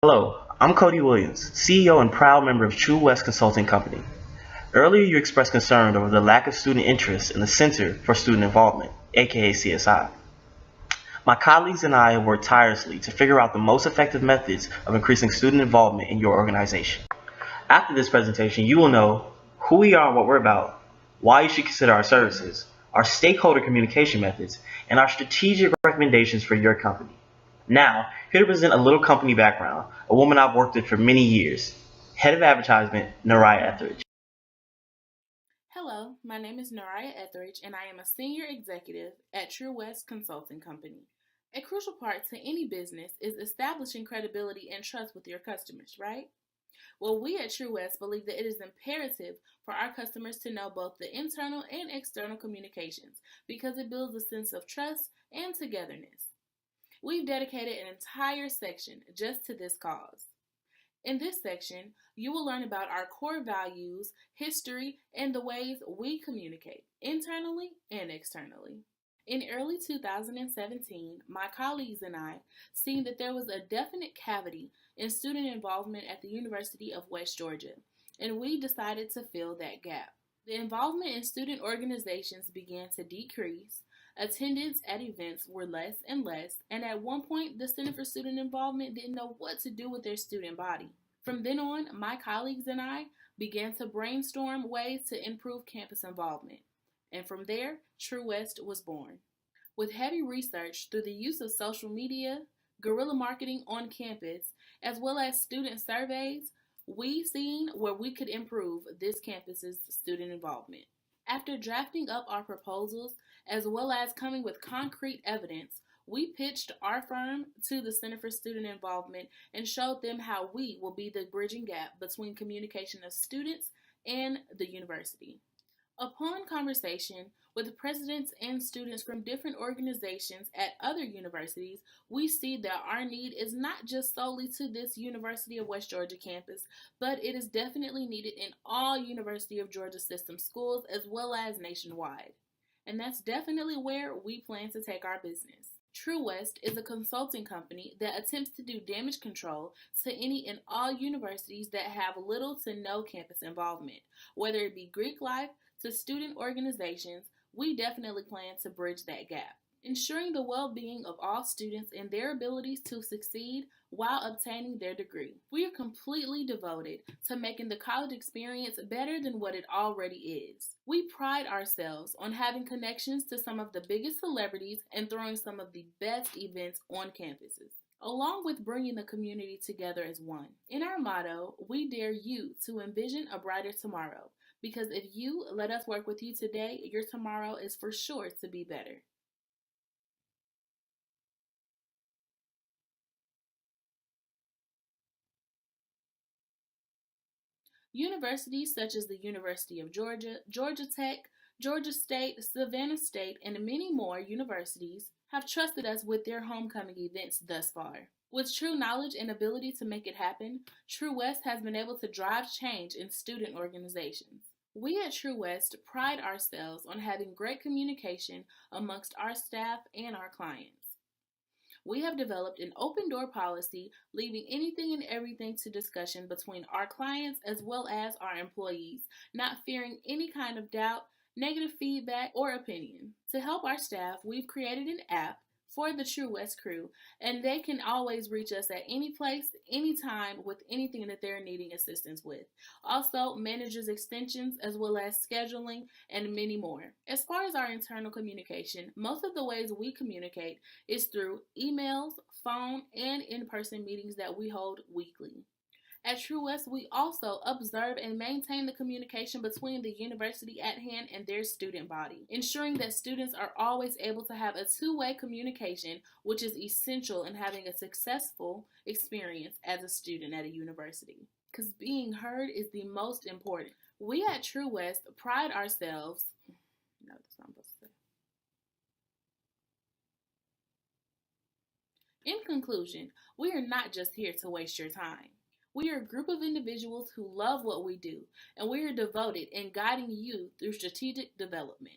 Hello, I'm Cody Williams, CEO and proud member of Truwest Consulting Company. Earlier, you expressed concern over the lack of student interest in the Center for Student Involvement, aka CSI. My colleagues and I have worked tirelessly to figure out the most effective methods of increasing student involvement in your organization. After this presentation, you will know who we are and what we're about, why you should consider our services, our stakeholder communication methods, and our strategic recommendations for your company. Now, here to present a little company background, a woman I've worked with for many years, Head of Advertisement, Naraya Etheridge. Hello, my name is Naraya Etheridge, and I am a senior executive at Truwest Consulting Company. A crucial part to any business is establishing credibility and trust with your customers, right? Well, we at Truwest believe that it is imperative for our customers to know both the internal and external communications because it builds a sense of trust and togetherness. We've dedicated an entire section just to this cause. In this section, you will learn about our core values, history, and the ways we communicate, internally and externally. In early 2017, my colleagues and I seen that there was a definite cavity in student involvement at the University of West Georgia, and we decided to fill that gap. The involvement in student organizations began to decrease, attendance at events were less and less, and at one point, the Center for Student Involvement didn't know what to do with their student body. From then on, my colleagues and I began to brainstorm ways to improve campus involvement. And from there, Truwest was born. With heavy research through the use of social media, guerrilla marketing on campus, as well as student surveys, we seen where we could improve this campus's student involvement. After drafting up our proposals, as well as coming with concrete evidence, we pitched our firm to the Center for Student Involvement and showed them how we will be the bridging gap between communication of students and the university. Upon conversation with presidents and students from different organizations at other universities, we see that our need is not just solely to this University of West Georgia campus, but it is definitely needed in all University of Georgia system schools as well as nationwide. And that's definitely where we plan to take our business. Truwest is a consulting company that attempts to do damage control to any and all universities that have little to no campus involvement. Whether it be Greek life to student organizations, we definitely plan to bridge that gap, ensuring the well-being of all students and their abilities to succeed while obtaining their degree. We are completely devoted to making the college experience better than what it already is. We pride ourselves on having connections to some of the biggest celebrities and throwing some of the best events on campuses, along with bringing the community together as one. In our motto, we dare you to envision a brighter tomorrow, because if you let us work with you today, your tomorrow is for sure to be better. Universities such as the University of Georgia, Georgia Tech, Georgia State, Savannah State, and many more universities have trusted us with their homecoming events thus far. With true knowledge and ability to make it happen, True West has been able to drive change in student organizations. We at True West pride ourselves on having great communication amongst our staff and our clients. We have developed an open door policy, leaving anything and everything to discussion between our clients as well as our employees, not fearing any kind of doubt, negative feedback, or opinion. To help our staff, we've created an app for the True West crew, and they can always reach us at any place, anytime, with anything that they're needing assistance with. Also, managers extensions as well as scheduling and many more. As far as our internal communication, most of the ways we communicate is through emails, phone, and in-person meetings that we hold weekly. At Truwest, we also observe and maintain the communication between the university at hand and their student body, ensuring that students are always able to have a two-way communication, which is essential in having a successful experience as a student at a university. Because being heard is the most important. We at Truwest pride ourselves. No, that's not supposed to say. In conclusion, we are not just here to waste your time. We are a group of individuals who love what we do, and we are devoted in guiding you through strategic development.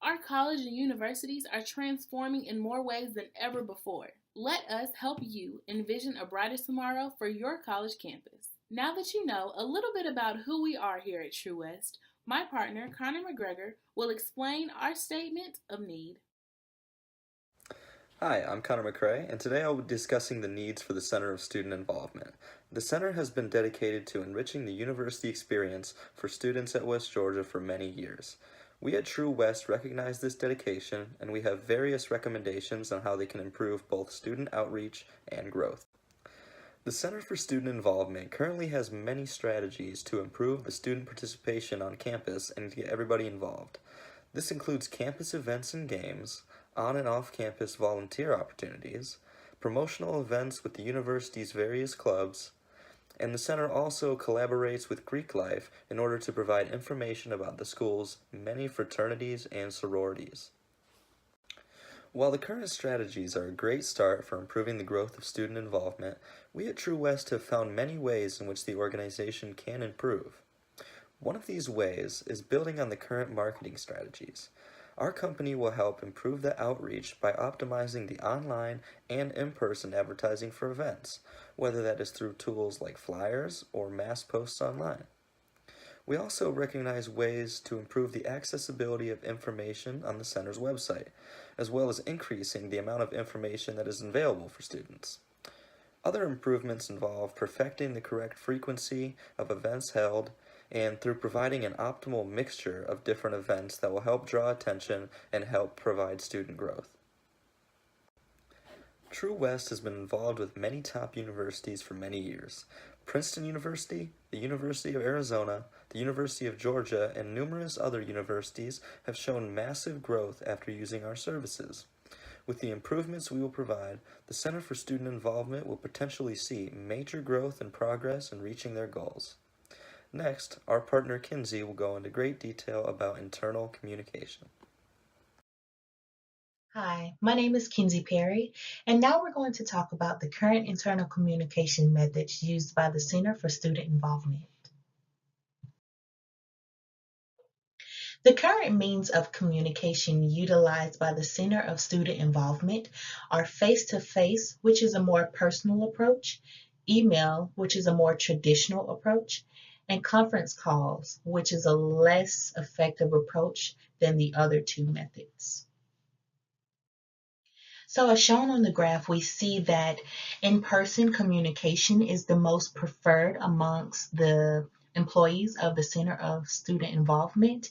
Our colleges and universities are transforming in more ways than ever before. Let us help you envision a brighter tomorrow for your college campus. Now that you know a little bit about who we are here at Truwest, my partner, Connor McGregor, will explain our statement of need. Hi, I'm Connor McCrae, and today I'll be discussing the needs for the Center of Student Involvement. The Center has been dedicated to enriching the university experience for students at West Georgia for many years. We at Truwest recognize this dedication, and we have various recommendations on how they can improve both student outreach and growth. The Center for Student Involvement currently has many strategies to improve the student participation on campus and to get everybody involved. This includes campus events and games, on and off campus volunteer opportunities, promotional events with the university's various clubs, and the center also collaborates with Greek Life in order to provide information about the school's many fraternities and sororities. While the current strategies are a great start for improving the growth of student involvement, we at Truwest have found many ways in which the organization can improve. One of these ways is building on the current marketing strategies. Our company will help improve the outreach by optimizing the online and in-person advertising for events, whether that is through tools like flyers or mass posts online. We also recognize ways to improve the accessibility of information on the center's website, as well as increasing the amount of information that is available for students. Other improvements involve perfecting the correct frequency of events held and through providing an optimal mixture of different events that will help draw attention and help provide student growth. Truwest has been involved with many top universities for many years. Princeton University, the University of Arizona, the University of Georgia, and numerous other universities have shown massive growth after using our services. With the improvements we will provide, the Center for Student Involvement will potentially see major growth and progress in reaching their goals. Next, our partner Kinsey will go into great detail about internal communication. Hi, my name is Kinsey Perry, and now we're going to talk about the current internal communication methods used by the Center for Student Involvement. The current means of communication utilized by the Center of Student Involvement are face-to-face, which is a more personal approach, email, which is a more traditional approach, and conference calls, which is a less effective approach than the other two methods. So as shown on the graph, we see that in-person communication is the most preferred amongst the employees of the Center of Student Involvement,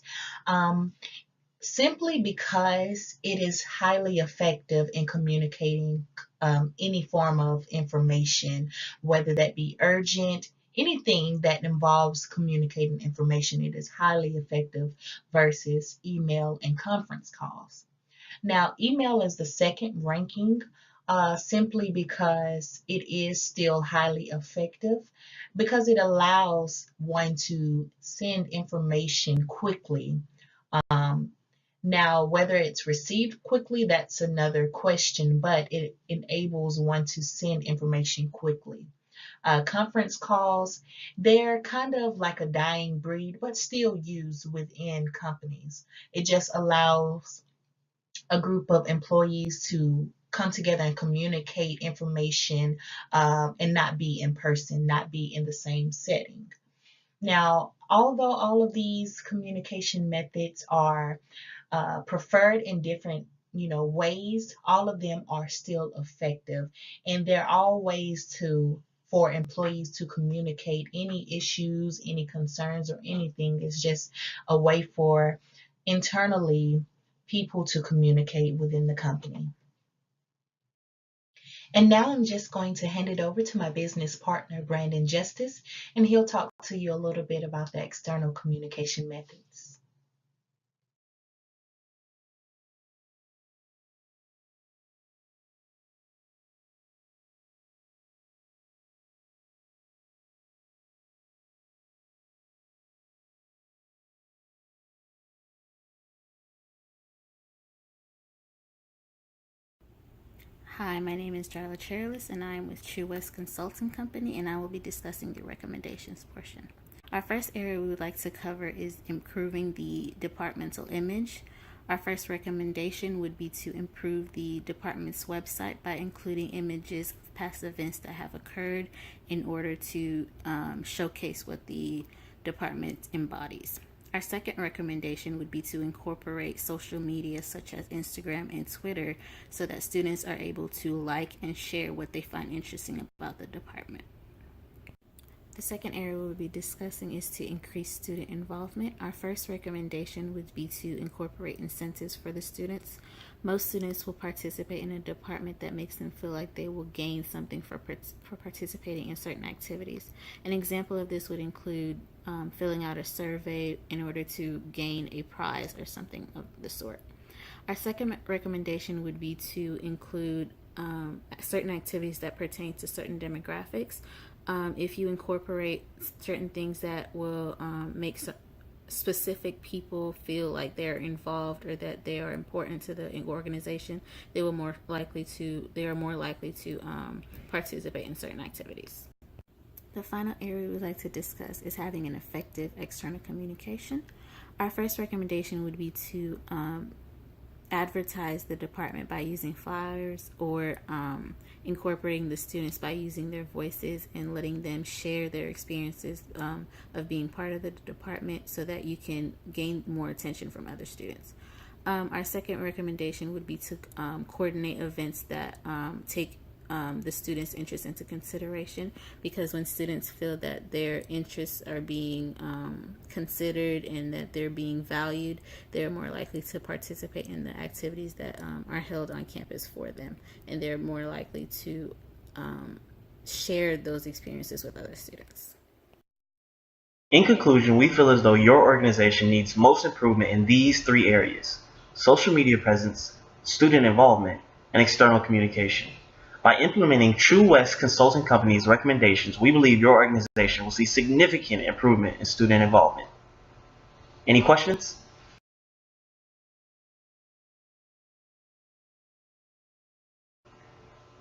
simply because it is highly effective in communicating any form of information, whether that be urgent, anything that involves communicating information. It is highly effective versus email and conference calls. Now, email is the second ranking simply because it is still highly effective because it allows one to send information quickly. Now, whether it's received quickly, that's another question, but it enables one to send information quickly. Conference calls, they're kind of like a dying breed, but still used within companies. It just allows a group of employees to come together and communicate information and not be in person, not be in the same setting. Now, although all of these communication methods are preferred in different ways, all of them are still effective, and they're all ways for employees to communicate any issues, any concerns, or anything. It's just a way for internally people to communicate within the company. And now I'm just going to hand it over to my business partner, Brandon Justice, and he'll talk to you a little bit about the external communication methods. Hi, my name is Jarla Chairless, and I am with Truwest Consulting Company, and I will be discussing the recommendations portion. Our first area we would like to cover is improving the departmental image. Our first recommendation would be to improve the department's website by including images of past events that have occurred in order to showcase what the department embodies. Our second recommendation would be to incorporate social media such as Instagram and Twitter so that students are able to like and share what they find interesting about the department. The second area we'll be discussing is to increase student involvement. Our first recommendation would be to incorporate incentives for the students. Most students will participate in a department that makes them feel like they will gain something for participating in certain activities. An example of this would include filling out a survey in order to gain a prize or something of the sort. Our second recommendation would be to include certain activities that pertain to certain demographics. If you incorporate certain things that will make specific people feel like they're involved or that they are important to the organization, they are more likely to participate in certain activities. The final area we'd like to discuss is having an effective external communication. Our first recommendation would be to advertise the department by using flyers or incorporating the students by using their voices and letting them share their experiences of being part of the department so that you can gain more attention from other students. Our second recommendation would be to coordinate events that take the students' interests into consideration, because when students feel that their interests are being considered and that they're being valued, they're more likely to participate in the activities that are held on campus for them, and they're more likely to share those experiences with other students. In conclusion, we feel as though your organization needs most improvement in these three areas: social media presence, student involvement, and external communication. By implementing Truwest Consulting Company's recommendations, we believe your organization will see significant improvement in student involvement. Any questions?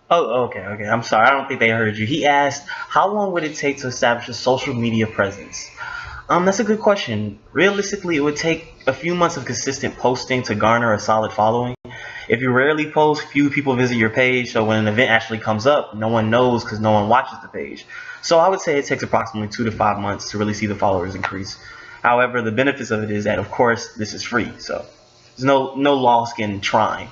Oh, okay. I'm sorry. I don't think they heard you. He asked, how long would it take to establish a social media presence? That's a good question. Realistically, it would take a few months of consistent posting to garner a solid following. If you rarely post, few people visit your page, so when an event actually comes up, no one knows because no one watches the page. So I would say it takes approximately 2 to 5 months to really see the followers increase. However, the benefits of it is that, of course, this is free, so there's no loss in trying.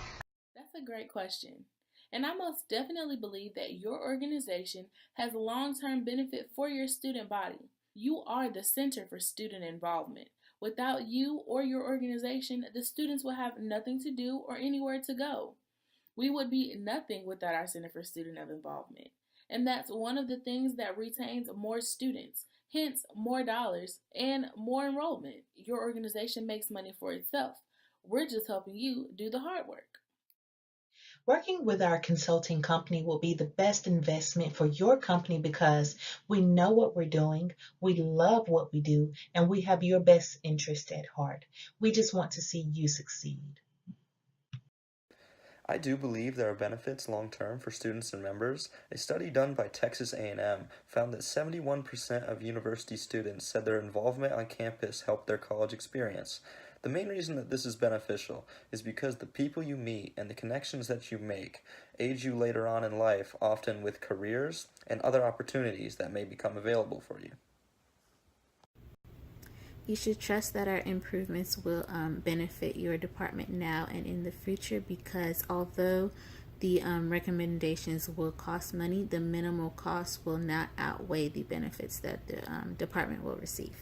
That's a great question. And I most definitely believe that your organization has a long-term benefit for your student body. You are the center for student involvement. Without you or your organization, the students will have nothing to do or anywhere to go. We would be nothing without our Center for Student Involvement. And that's one of the things that retains more students, hence more dollars and more enrollment. Your organization makes money for itself. We're just helping you do the hard work. Working with our consulting company will be the best investment for your company because we know what we're doing, we love what we do, and we have your best interest at heart. We just want to see you succeed. I do believe there are benefits long-term for students and members. A study done by Texas A&M found that 71% of university students said their involvement on campus helped their college experience. The main reason that this is beneficial is because the people you meet and the connections that you make aid you later on in life, often with careers and other opportunities that may become available for you. You should trust that our improvements will benefit your department now and in the future, because although the recommendations will cost money, the minimal cost will not outweigh the benefits that the department will receive.